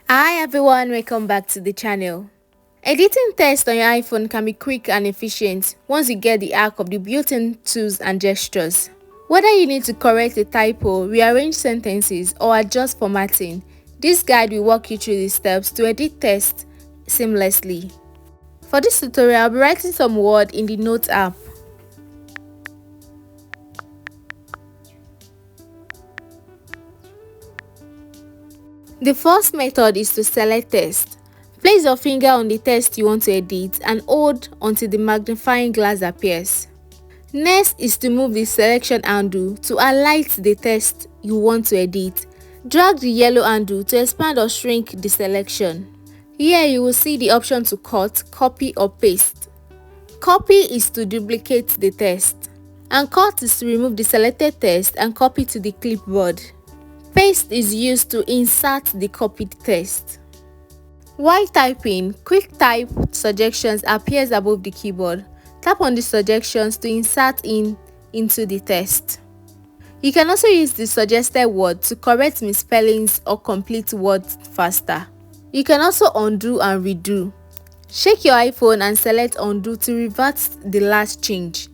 Hi everyone, welcome back to the channel. Editing text on your iPhone can be quick and efficient once you get the arc of the built-in tools and gestures. Whether you need to correct a typo, rearrange sentences, or adjust formatting, this guide will walk you through the steps to edit text seamlessly. For this tutorial, I'll be writing some words in the Notes app. The first method is to select text. Place your finger on the text you want to edit and hold until the magnifying glass appears. Next is to move the selection handle to highlight the text you want to edit. Drag the yellow handle to expand or shrink the selection. Here you will see the option to cut, copy or paste. Copy is to duplicate the text, and cut is to remove the selected text and copy to the clipboard. Paste is used to insert the copied text. While typing, quick type suggestions appears above the keyboard. Tap on the suggestions to insert into the text. You can also use the suggested word to correct misspellings or complete words faster. You can also undo and redo. Shake your iPhone and select undo to revert the last change.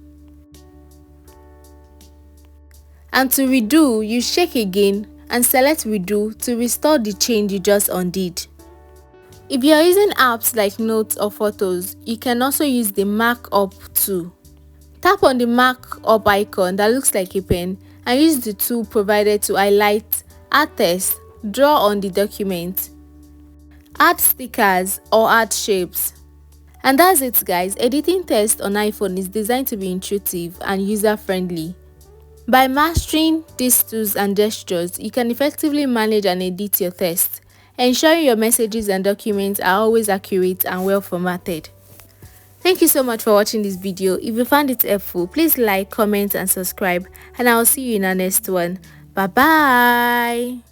And to redo, you shake again and select redo to restore the change you just undid. If you are using apps like Notes or Photos, you can also use the Mark Up tool. Tap on the Mark Up icon that looks like a pen and use the tool provided to highlight, add text, draw on the document, add stickers or add shapes. And that's it guys, editing text on iPhone is designed to be intuitive and user-friendly. By mastering these tools and gestures, you can effectively manage and edit your text, ensuring your messages and documents are always accurate and well formatted. Thank you so much for watching this video. If you found it helpful, please like, comment and subscribe, and I'll see you in our next one. Bye bye.